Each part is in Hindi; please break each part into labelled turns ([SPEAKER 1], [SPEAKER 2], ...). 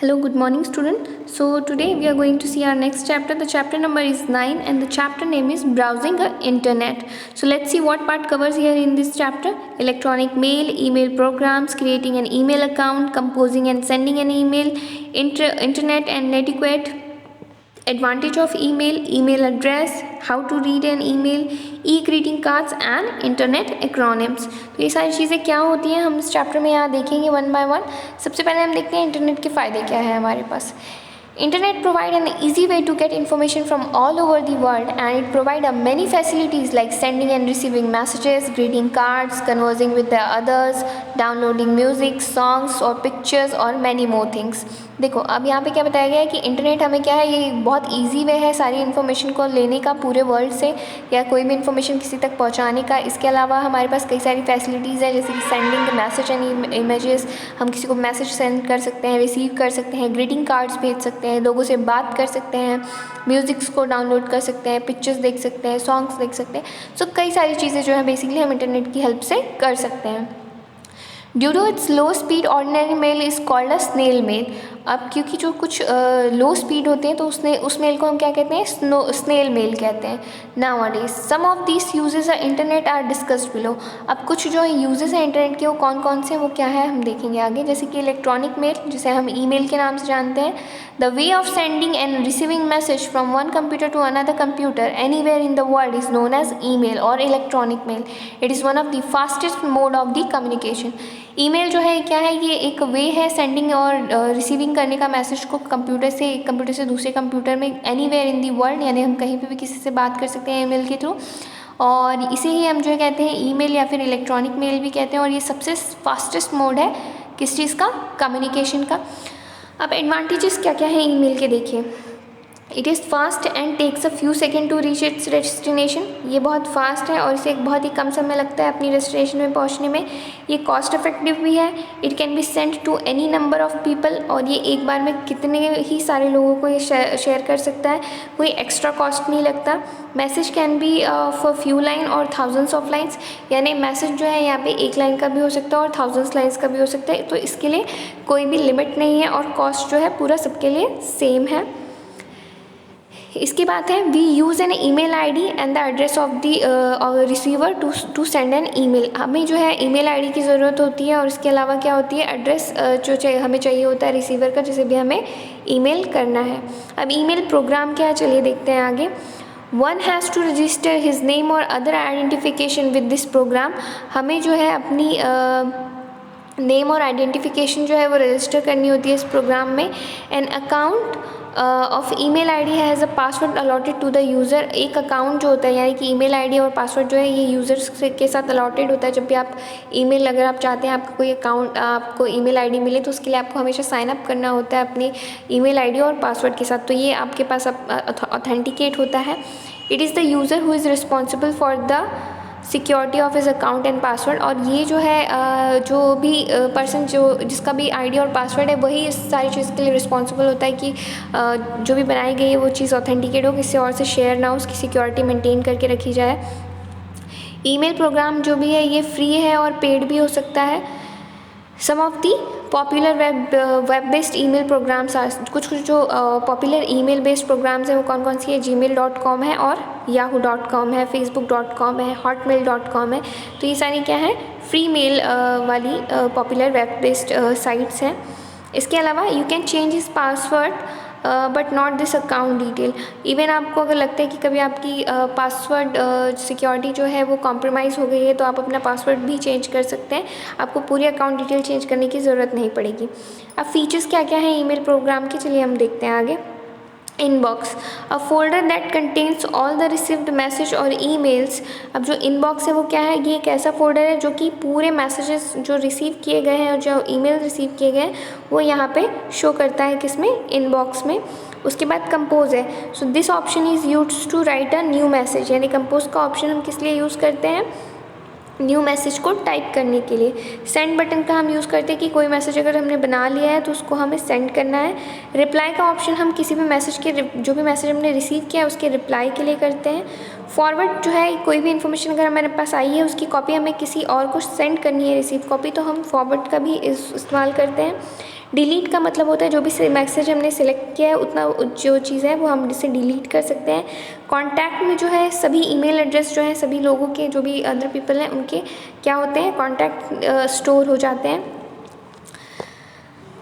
[SPEAKER 1] Hello, good morning, student. So today we are going to see our next chapter. The chapter number is 9 and the chapter name is Browsing the Internet. So let's see what part covers here in this chapter. Electronic mail, email programs, creating an email account, composing and sending an email, internet and netiquette, advantage of email, email address, how to read an email, e-greeting cards and internet acronyms. तो ये सारी चीज़ें क्या होती हैं हम इस चैप्टर में यहाँ देखेंगे वन बाय वन। सबसे पहले हम देखते हैं इंटरनेट के फ़ायदे क्या है हमारे पास। Internet provide an easy way to get information from all over the world, and it provide many facilities like sending and receiving messages, greeting cards, conversing with the others, downloading music, songs or pictures और many more things। देखो अब यहाँ पे क्या बताया गया है कि इंटरनेट हमें क्या है, ये बहुत इजी वे है सारी इन्फॉर्मेशन को लेने का पूरे वर्ल्ड से या कोई भी इन्फॉर्मेशन किसी तक पहुँचाने का। इसके अलावा हमारे पास कई सारी फैसिलिटीज़ हैं जैसे कि सेंडिंग मैसेज एंड इमेजेस, हम किसी को मैसेज सेंड कर सकते हैं, रिसीव कर सकते हैं, ग्रीटिंग कार्ड्स भेज सकते हैं, लोगों से बात कर सकते हैं, म्यूज़िक्स को डाउनलोड कर सकते हैं, पिक्चर्स देख सकते हैं, सॉन्ग्स देख सकते हैं। सो कई सारी चीज़ें जो है बेसिकली हम इंटरनेट की हेल्प से कर सकते हैं। Due to its low speed ordinary mail is called a snail mail. अब क्योंकि जो कुछ लो स्पीड होते हैं तो उस मेल को हम क्या कहते हैं, स्नेल मेल कहते हैं। Nowadays some of this uses of internet are discussed below. अब कुछ जो यूजेस हैं इंटरनेट के वो कौन कौन से हैं वो क्या है हम देखेंगे आगे। जैसे कि इलेक्ट्रॉनिक मेल जिसे हम ईमेल के नाम से जानते हैं। The way of sending and receiving message from one computer to another computer anywhere in the world is known as email और electronic mail. It is one of the fastest mode of the communication. Email जो है क्या है, ये एक वे है सेंडिंग और रिसीविंग करने का मैसेज को कंप्यूटर से एक कंप्यूटर से दूसरे कंप्यूटर में एनीवेयर इन दी वर्ल्ड, यानी हम कहीं पे भी किसी से बात कर सकते हैं ईमेल के थ्रू। और इसे ही हम जो कहते हैं ईमेल या फिर इलेक्ट्रॉनिक मेल भी कहते हैं। और ये सबसे फास्टेस्ट मोड है किस चीज़ का, कम्युनिकेशन का। अब एडवांटेजेस क्या क्या है ईमेल के देखिए। It is fast and takes a few second to reach its destination. ये बहुत फास्ट है और इसे एक बहुत ही कम समय लगता है अपनी डेस्टिनेशन में पहुंचने में। ये कॉस्ट इफेक्टिव भी है। It can be send to any number of people, और ये एक बार में कितने ही सारे लोगों को ये शेयर कर सकता है, कोई एक्स्ट्रा कॉस्ट नहीं लगता। Message can be for few line और थाउजेंड्स ऑफ लाइन्स, यानी मैसेज जो है यहाँ पे एक लाइन का भी हो सकता है और थाउजेंड्स लाइन्स का भी हो सकता है। तो इसके लिए कोई भी लिमिट नहीं है और कॉस्ट जो है पूरा सबके लिए सेम है। इसकी बात है, we use an email ID and the address of the receiver to send an email. हमें जो है ईमेल आईडी की ज़रूरत होती है और इसके अलावा क्या होती है, एड्रेस जो हमें चाहिए होता है रिसीवर का, जिसे भी हमें ईमेल करना है। अब ईमेल प्रोग्राम क्या है चलिए देखते हैं आगे। One has to register his name और other identification with this program. हमें जो है अपनी नेम और आइडेंटिफिकेशन जो है वो रजिस्टर करनी होती है इस प्रोग्राम में। An account of email ID has a password allotted to the user. एक अकाउंट जो होता है यानी कि ईमेल आईडी और पासवर्ड जो है ये यूज़र्स के साथ अलॉटेड होता है। जब भी आप ईमेल, अगर आप चाहते हैं आपका कोई अकाउंट, आपको ईमेल आईडी मिले, तो उसके लिए आपको हमेशा साइन अप करना होता है अपनी ईमेल आईडी और पासवर्ड के साथ। तो ये आपके पास ऑथेंटिकेट होता है। It is the user who is responsible for the security of his account and password. और ये जो है जो भी पर्सन जिसका भी आईडी और पासवर्ड है वही इस सारी चीज़ के लिए रिस्पॉन्सिबल होता है कि जो भी बनाई गई है वो चीज़ ऑथेंटिकेट हो, किसी और से शेयर ना हो, उसकी सिक्योरिटी मेंटेन करके रखी जाए। ईमेल प्रोग्राम जो भी है ये फ्री है और पेड भी हो सकता है। Some of the popular web based email programs are, कुछ जो पॉपुलर ईमेल बेस्ड प्रोग्राम्स हैं वो कौन कौन सी है, gmail.com है और yahoo.com है, facebook.com है, hotmail.com है। तो ये सारी क्या है, फ्री मेल वाली पॉपुलर वेब बेस्ड साइट्स हैं। इसके अलावा you can change his password but not this account detail. Even आपको अगर लगता है कि कभी आपकी पासवर्ड सिक्योरिटी जो है वो कॉम्प्रोमाइज़ हो गई है तो आप अपना पासवर्ड भी चेंज कर सकते हैं, आपको पूरी अकाउंट डिटेल चेंज करने की ज़रूरत नहीं पड़ेगी। अब फीचर्स क्या क्या हैं ईमेल प्रोग्राम के, चलिए हम देखते हैं आगे। Inbox, a folder that contains all the received message और ईमेल्स। अब जो इनबॉक्स है वो क्या है, ये एक ऐसा फोल्डर है जो कि पूरे मैसेजेस जो रिसीव किए गए हैं और जो ईमेल रिसीव किए गए हैं वो यहाँ पे शो करता है, किसमें, इनबॉक्स में। उसके बाद कंपोज है। So this option is used to write a new message, यानी कंपोज का ऑप्शन हम किस लिए यूज़ करते हैं, न्यू मैसेज को टाइप करने के लिए। सेंड बटन का हम यूज़ करते हैं कि कोई मैसेज अगर हमने बना लिया है तो उसको हमें सेंड करना है। रिप्लाई का ऑप्शन हम किसी भी मैसेज के, जो भी मैसेज हमने रिसीव किया है उसके रिप्लाई के लिए करते हैं। फॉरवर्ड जो है, कोई भी इन्फॉर्मेशन अगर हमारे पास आई है उसकी कॉपी हमें किसी और को सेंड करनी है, रिसीव कॉपी, तो हम फॉरवर्ड का भी इस्तेमाल करते हैं। डिलीट का मतलब होता है जो भी मैसेज हमने सिलेक्ट किया है उतना जो चीज़ है वो हम इसे डिलीट कर सकते हैं। कॉन्टैक्ट में जो है सभी ईमेल एड्रेस जो है सभी लोगों के जो भी अदर पीपल हैं उनके क्या होते हैं, कॉन्टैक्ट स्टोर हो जाते हैं।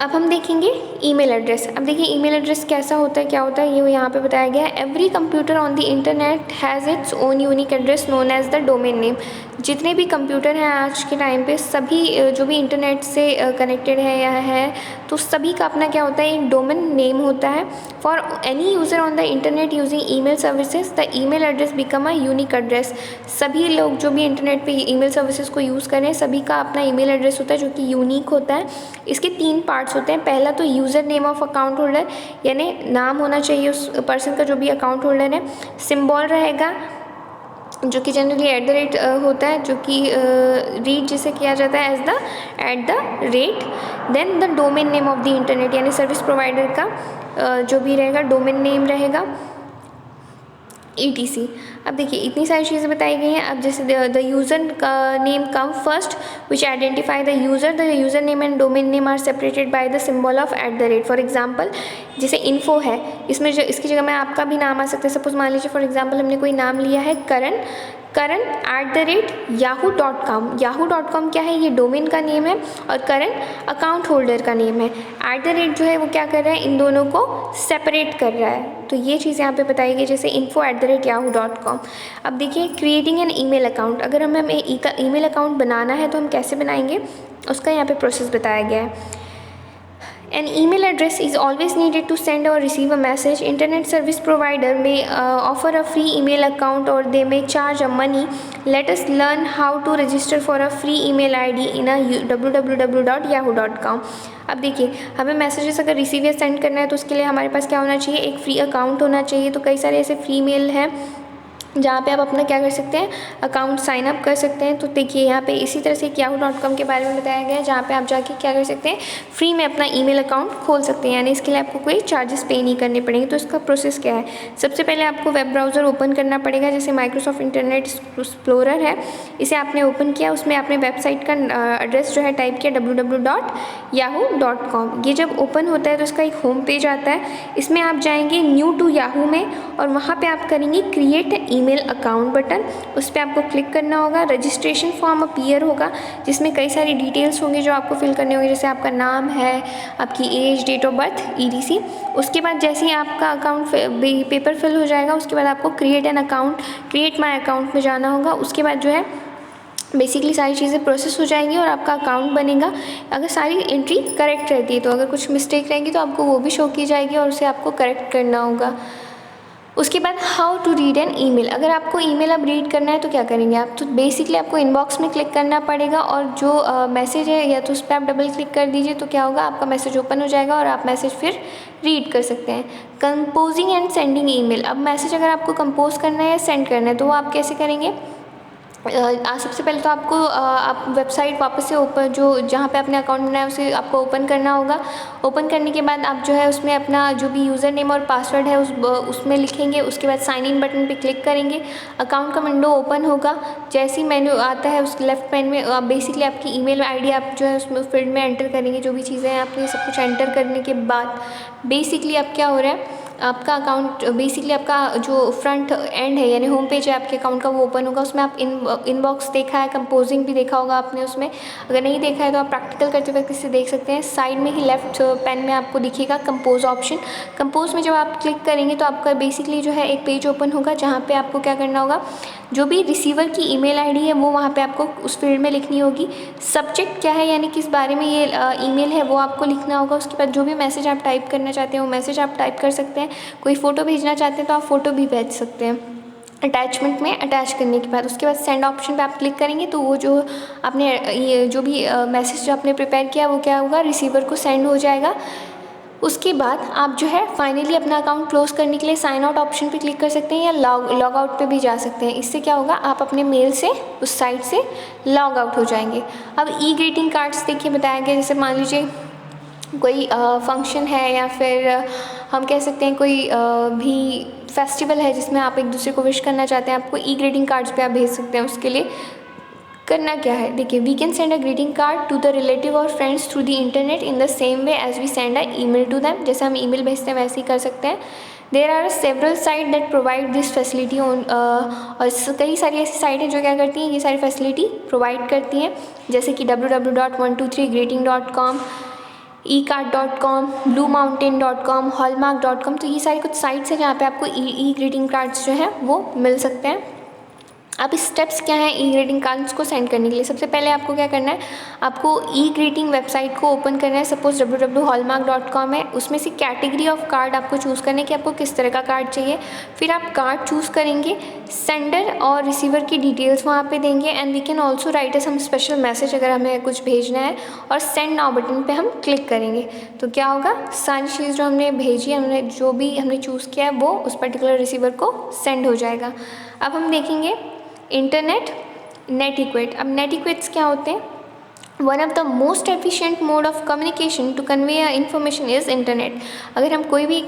[SPEAKER 1] अब हम देखेंगे ईमेल एड्रेस। अब देखिए ईमेल एड्रेस कैसा होता है, क्या होता है, ये यहाँ पे बताया गया है। Every computer on the internet has its own unique address known as the domain name. जितने भी कंप्यूटर हैं आज के टाइम पे सभी जो भी इंटरनेट से कनेक्टेड है या है तो सभी का अपना क्या होता है, एक डोमेन नेम होता है। For any user on the internet using email services the email address become a unique address. सभी लोग जो भी इंटरनेट पे ईमेल सर्विसेज को यूज़ करें सभी का अपना ईमेल एड्रेस होता है जो कि यूनिक होता है। इसके 3 पार्ट्स होते हैं। पहला तो user name of account holder, यानी नाम होना चाहिए उस पर्सन का जो भी अकाउंट होल्डर है। सिंबल रहेगा जो कि जनरली @ होता है, जो कि रीड जिसे किया जाता है as @। Then the domain name of the internet, यानी सर्विस प्रोवाइडर का जो भी रहेगा डोमेन नेम रहेगा ETC। अब देखिए इतनी सारी चीज़ें बताई गई हैं। अब जैसे the user name come first which identify the user name and domain name are separated by the symbol of @ for example जैसे इन्फो है, इसमें जो इसकी जगह में आपका भी नाम आ सकता है। सपोज मान लीजिए फॉर एग्जांपल हमने कोई नाम लिया है करण @yahoo.com। yahoo.com क्या है, ये डोमेन का नेम है और करण अकाउंट होल्डर का नेम है। @ जो है वो क्या कर रहा है, इन दोनों को सेपरेट कर रहा है। तो ये चीज़ यहाँ पे बताई गई जैसे info@yahoo.com। अब देखिए क्रिएटिंग एन ईमेल अकाउंट, अगर हमें ईमेल अकाउंट बनाना है तो हम कैसे बनाएंगे उसका यहाँ पे प्रोसेस बताया गया है। An email address is always needed to send or receive a message. Internet service provider may offer a free email account or they may charge a money. Let us learn how to register for a free email ID in a www.yahoo.com. अब देखिए हमें मैसेजेस अगर रिसीव या सेंड करना है तो उसके लिए हमारे पास क्या होना चाहिए, एक फ्री अकाउंट होना चाहिए। तो कई सारे ऐसे फ्री मेल हैं जहाँ पे आप अपना क्या कर सकते हैं, अकाउंट साइन अप कर सकते हैं। तो देखिए यहाँ पे इसी तरह से yahoo.com के बारे में बताया गया है जहाँ पे आप जाके क्या कर सकते हैं, फ्री में अपना ईमेल अकाउंट खोल सकते हैं, यानी इसके लिए आपको कोई चार्जेस पे नहीं करने पड़ेंगे। तो इसका प्रोसेस क्या है, सबसे पहले आपको वेब ब्राउज़र ओपन करना पड़ेगा। जैसे माइक्रोसॉफ्ट इंटरनेट एक्सप्लोरर है, इसे आपने ओपन किया, उसमें आपने वेबसाइट का एड्रेस जो है टाइप किया www.yahoo.com। ये जब ओपन होता है तो इसका एक होम पेज आता है, इसमें आप जाएंगे न्यू टू याहू में और वहाँ पे आप करेंगे क्रिएट ईमेल अकाउंट बटन, उस पर आपको क्लिक करना होगा। रजिस्ट्रेशन फॉर्म अपीयर होगा जिसमें कई सारी डिटेल्स होंगी जो आपको फिल करने होंगे, जैसे आपका नाम है, आपकी age, date of birth, ETC। उसके बाद जैसे ही आपका अकाउंट पेपर फिल हो जाएगा उसके बाद आपको क्रिएट माई अकाउंट में जाना होगा। उसके बाद जो है बेसिकली सारी चीज़ें प्रोसेस हो जाएंगी और आपका अकाउंट बनेगा। अगर सारी एंट्री करेक्ट रहती है तो अगर कुछ मिस्टेक रहेंगी तो आपको वो भी शो की जाएगी और उसे आपको करेक्ट करना होगा। उसके बाद how to read an email, अगर आपको ईमेल अब रीड करना है तो क्या करेंगे आप, तो बेसिकली आपको इनबॉक्स में क्लिक करना पड़ेगा और जो मैसेज है या तो उस पर आप डबल क्लिक कर दीजिए तो क्या होगा, आपका मैसेज ओपन हो जाएगा और आप मैसेज फिर रीड कर सकते हैं। कंपोजिंग एंड सेंडिंग ईमेल, अब मैसेज अगर आपको कंपोज करना है या सेंड करना है तो वो आप कैसे करेंगे। सबसे पहले तो आपको आप वेबसाइट वापस से ओपन जो जहाँ पे अपने अकाउंट बनाया उसे आपको ओपन करना होगा। ओपन करने के बाद आप जो है उसमें अपना जो भी यूज़र नेम और पासवर्ड है उसमें लिखेंगे। उसके बाद साइन इन बटन पे क्लिक करेंगे, अकाउंट का विंडो ओपन होगा। जैसे ही मेन्यू आता है उस लेफ्ट पैन में आप बेसिकली आपकी ईमेल आईडी आप जो है उसमें फील्ड में एंटर करेंगे। जो भी चीज़ें हैं आपने सब कुछ एंटर करने के बाद बेसिकली अब क्या हो रहा है, आपका अकाउंट बेसिकली आपका जो फ्रंट एंड है यानी होम पेज है आपके अकाउंट का वो ओपन होगा। उसमें आप इनबॉक्स देखा है, कंपोजिंग भी देखा होगा आपने उसमें, अगर नहीं देखा है तो आप प्रैक्टिकल करते वक्त इसे देख सकते हैं। साइड में ही लेफ्ट पैन में आपको दिखेगा कंपोज ऑप्शन। कंपोज में जब आप क्लिक करेंगे तो आपका बेसिकली जो है एक पेज ओपन होगा जहाँ पे आपको क्या करना होगा, जो भी रिसीवर की ईमेल आईडी है वो वहाँ पे आपको उस फील्ड में लिखनी होगी। सब्जेक्ट क्या है यानी किस बारे में ये ईमेल है वो आपको लिखना होगा। उसके बाद जो भी मैसेज आप टाइप करना चाहते हैं वो मैसेज आप टाइप कर सकते हैं। कोई फ़ोटो भेजना चाहते हैं तो आप फ़ोटो भी भेज सकते हैं अटैचमेंट में अटैच करने के बाद। उसके बाद सेंड ऑप्शन पे आप क्लिक करेंगे तो वो जो आपने ये जो भी मैसेज जो आपने प्रिपेयर किया वो क्या होगा, रिसीवर को सेंड हो जाएगा। उसके बाद आप जो है फाइनली अपना अकाउंट क्लोज करने के लिए साइन आउट ऑप्शन पे क्लिक कर सकते हैं या लॉग आउट पे भी जा सकते हैं। इससे क्या होगा, आप अपने मेल से उस साइट से लॉग आउट हो जाएंगे। अब ई ग्रीटिंग कार्ड्स देखिए बताया गया, जैसे मान लीजिए कोई फंक्शन है या फिर हम कह सकते हैं कोई भी फेस्टिवल है जिसमें आप एक दूसरे को विश करना चाहते हैं, आपको ई ग्रीटिंग कार्ड्स पे आप भेज सकते हैं उसके लिए। करना क्या है, देखिए we can send a greeting card to the relative और friends through the internet in the same way as we send a email to them, जैसे हम ईमेल भेजते हैं वैसे ही कर सकते हैं। There are several site that provide this facility on, और कई सारी ऐसी साइट हैं जो क्या करती हैं, ये सारी फैसिलिटी प्रोवाइड करती हैं, जैसे कि www.123greeting.com, ecard.com, bluemountain.com, hallmark.com। तो ये सारी कुछ साइट्स हैं जहाँ पे आपको ई ग्रीटिंग कार्ड्स जो हैं वो मिल सकते हैं। अब स्टेप्स क्या हैं ई ग्रीटिंग कार्ड्स को सेंड करने के लिए। सबसे पहले आपको क्या करना है, आपको ई ग्रीटिंग वेबसाइट को ओपन करना है। सपोज www.hallmark.com है, उसमें से कैटेगरी ऑफ कार्ड आपको चूज़ करना है कि आपको किस तरह का कार्ड चाहिए। फिर आप कार्ड चूज़ करेंगे, सेंडर और रिसीवर की डिटेल्स वहाँ पे देंगे, and we can also write a some special message अगर हमें कुछ भेजना है, और सेंड नाउ बटन पे हम क्लिक करेंगे तो क्या होगा, सारी चीज़ जो हमने भेजी, हमने जो भी हमने चूज़ किया है वो उस पर्टिकुलर रिसीवर को सेंड हो जाएगा। अब हम देखेंगे इंटरनेट नेटिक्वेट। अब नेटिक्वेट्स क्या होते हैं, one of the most efficient mode of communication to convey information is internet. अगर हम कोई भी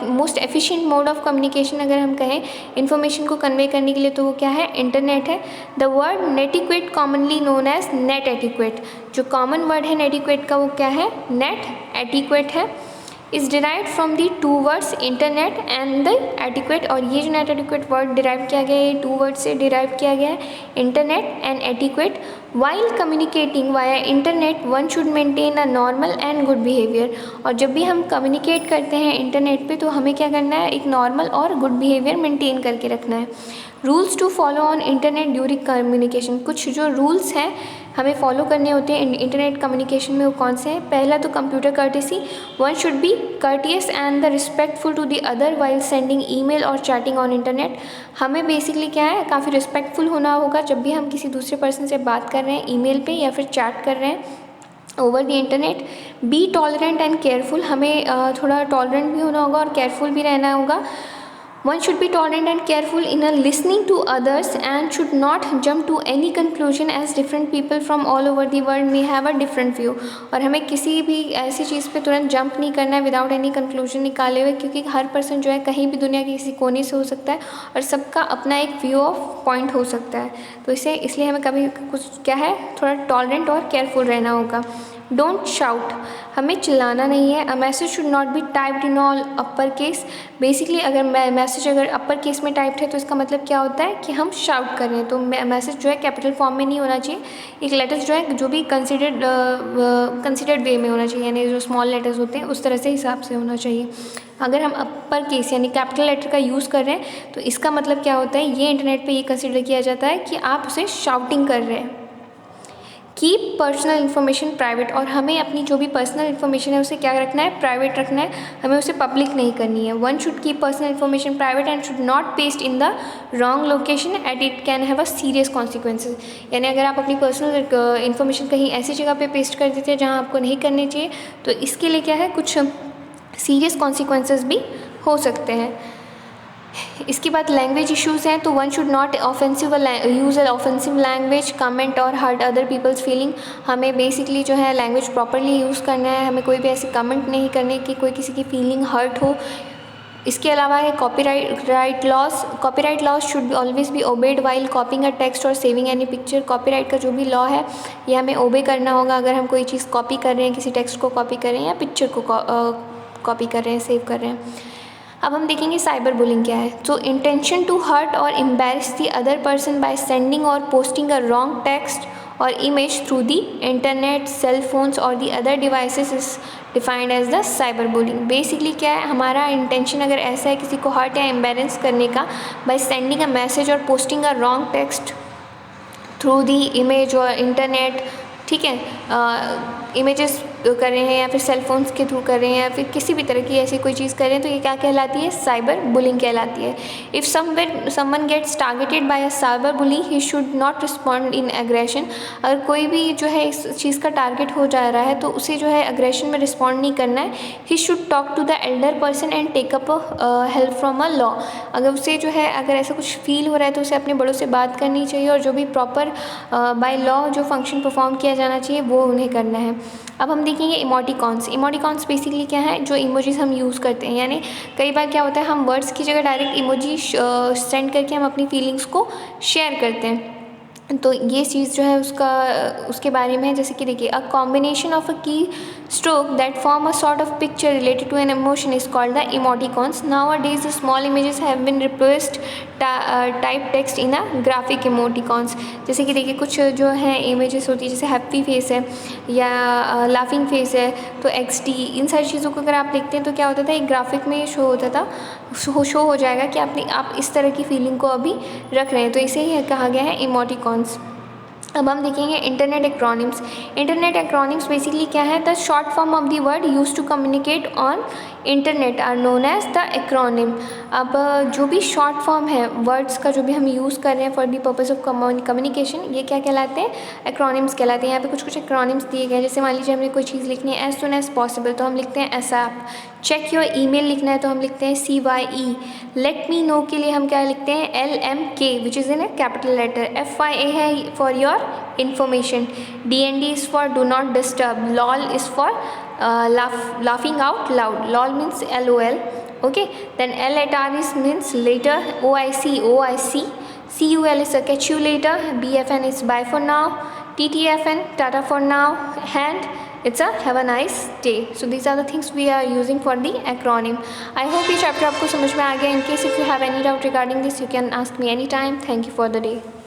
[SPEAKER 1] most efficient mode of communication अगर हम कहें इन्फॉर्मेशन को कन्वे करने के लिए तो वो क्या है, इंटरनेट है। The word netiquette commonly known as net etiquette, जो कॉमन वर्ड है नेटिक्वेट का वो क्या है, नेट एटिक्वेट है। Is derive from the two words internet and the etiquette, और ये जो नेट एटिक्वेट वर्ड डिराइव किया गया है ये टू वर्ड से डिराइव किया गया है, internet and etiquette. While communicating via internet one should maintain a normal and good behaviour, और जब भी हम कम्युनिकेट करते हैं इंटरनेट पे तो हमें क्या करना है, एक नॉर्मल और गुड बिहेवियर मेंटेन करके रखना है। Rules to follow on internet during communication, कुछ जो रूल्स हैं हमें फॉलो करने होते हैं इंटरनेट कम्युनिकेशन में, वो कौन से हैं। पहला तो computer courtesy, one should be courteous and the respectful to the other while sending email और चैटिंग ऑन इंटरनेट। हमें बेसिकली क्या है, काफ़ी रिस्पेक्टफुल होना होगा जब भी हम किसी दूसरे पर्सन से बात कर रहे हैं ईमेल पे या फिर चैट कर रहे हैं over the internet. Be tolerant and careful, हमें थोड़ा टॉलरेंट भी होना होगा और केयरफुल भी रहना होगा। One should be tolerant and careful in a listening to others and should not jump to any conclusion as different people from all over the world may have a different view। और हमें किसी भी ऐसी चीज़ पे तुरंत जंप नहीं करना है विदाउट एनी कंक्लूजन निकाले हुए, क्योंकि हर पर्सन जो है कहीं भी दुनिया के किसी कोने से हो सकता है और सबका अपना एक व्यू ऑफ पॉइंट हो सकता है। तो इसलिए हमें कभी कुछ क्या है, थोड़ा टॉलरेंट और केयरफुल रहना होगा। डोंट शाउट, हमें चिल्लाना नहीं है। A message should not be typed in all upper case, basically अगर मैसेज अगर अपर केस में टाइप्ड है तो इसका मतलब क्या होता है कि हम शाउट कर रहे हैं, तो मैसेज जो है कैपिटल फॉर्म में नहीं होना चाहिए। एक लेटर्स जो है जो भी कंसिडर्ड वे में होना चाहिए, यानी जो स्मॉल लेटर्स होते हैं उस तरह से हिसाब से होना चाहिए। अगर हम अपर केस यानी कैपिटल लेटर का यूज़ कर रहे हैं तो इसका मतलब क्या होता है, ये इंटरनेट पे ये कंसिडर किया जाता है कि आप उसे शाउटिंग कर रहे हैं। कीप पर्सनल इन्फॉर्मेशन प्राइवेट, और हमें अपनी जो भी पर्सनल इन्फॉर्मेशन है उसे क्या रखना है, प्राइवेट रखना है, हमें उसे पब्लिक नहीं करनी है। One should keep personal information private and should not paste in the wrong location at it can have a serious consequences. यानी अगर आप अपनी पर्सनल इन्फॉर्मेशन कहीं ऐसी जगह पे पेस्ट कर देते हैं जहाँ आपको नहीं करनी चाहिए तो इसके लिए क्या है, कुछ सीरियस कॉन्सिक्वेंसेज भी हो सकते हैं। इसके बाद लैंग्वेज इश्यूज़ हैं, तो one should not use offensive language, comment और हर्ट अदर पीपल्स फीलिंग। हमें बेसिकली जो है लैंग्वेज प्रॉपरली यूज़ करना है, हमें कोई भी ऐसे कमेंट नहीं करने कि कोई किसी की फीलिंग हर्ट हो। इसके अलावा है copyright laws should always be obeyed while copying a text और सेविंग एनी पिक्चर। कॉपीराइट का जो भी लॉ है ये हमें ओबे करना होगा अगर हम कोई चीज़ कॉपी कर रहे हैं, किसी टेक्स्ट को कॉपी कर रहे हैं या पिक्चर को कॉपी कर रहे हैं, सेव कर रहे हैं। अब हम देखेंगे साइबर बुलिंग क्या है। तो इंटेंशन टू हर्ट और embarrass the other person by sending और पोस्टिंग अ रॉन्ग टेक्स्ट और image through the internet, cell phones और the other devices is defined as the cyber bullying. Basically क्या है, हमारा इंटेंशन अगर ऐसा है किसी को हर्ट या एम्बैरेस करने का बाय सेंडिंग अ मैसेज और posting a wrong text through the image और इंटरनेट, ठीक है, इमेजेस कर रहे हैं या फिर सेल फोन्स के थ्रू कर रहे हैं या फिर किसी भी तरह की ऐसी कोई चीज़ कर रहे हैं तो ये क्या कहलाती है, साइबर बुलिंग कहलाती है। If someone gets targeted by a cyber bully he should not respond in aggression. अगर कोई भी जो है इस चीज़ का टारगेट हो जा रहा है तो उसे जो है एग्रेशन में रिस्पॉन्ड नहीं करना है। He should talk to the elder person and take up help from a law. अगर उसे जो है अगर ऐसा कुछ फील हो रहा है तो उसे अपने बड़ों से बात करनी चाहिए और जो भी प्रॉपर बाय लॉ जो फंक्शन परफॉर्म किया जाना चाहिए वो उन्हें करना है। अब हम देखेंगे इमोटिकॉन्स बेसिकली क्या है, जो इमोजीज हम यूज़ करते हैं, यानी कई बार क्या होता है हम वर्ड्स की जगह डायरेक्ट इमोजी सेंड करके हम अपनी फीलिंग्स को शेयर करते हैं। तो ये चीज़ जो है उसके बारे में है। जैसे कि देखिए, a combination of a key stroke that form a sort of picture related to an emotion is called the emoticons. Nowadays small images have been replaced type text in a graphic emoticons. जैसे कि देखिए, कुछ जो है इमेजेस होती है, जैसे हैप्पी फेस है या लाफिंग फेस है, तो XD, इन सारी चीज़ों को अगर आप देखते हैं तो क्या होता था, एक ग्राफिक में शो होता था, शो हो जाएगा कि आप इस तरह की फीलिंग को अभी रख रहे हैं, तो इसे ही कहा गया है इमोटिकॉन्स। अब हम देखेंगे internet acronyms. Internet acronyms basically क्या है, the short form of the word use to communicate on internet are known as the acronym. अब जो भी शॉर्ट फॉर्म है वर्ड्स का, जो भी हम यूज़ कर रहे हैं for the purpose of communication, ये क्या कहलाते हैं, एक्रोनिम्स कहलाते हैं। यहाँ पे कुछ एक्रोनिम्स दिए गए हैं, जैसे मान लीजिए हमें कोई चीज़ लिखनी है एज सुन एज पॉसिबल, तो हम लिखते हैं ASAP। चेक योर ईमेल लिखना है तो हम लिखते हैं CYE। लेट मी नो के लिए हम क्या लिखते हैं LMK, which is in a capital letter. FYA है for your information। DND is for do not disturb। LOL is for laughing out loud। LOL means LOL। okay, then LATR is means later। OIC। CUL is catch you later। BFN is bye for now। TTFN tata for now। and it's a have a nice day। so these are the things we are using for the acronym। I hope ये chapter आपको समझ में आ गया। in case if you have any doubt regarding this you can ask me anytime। thank you for the day।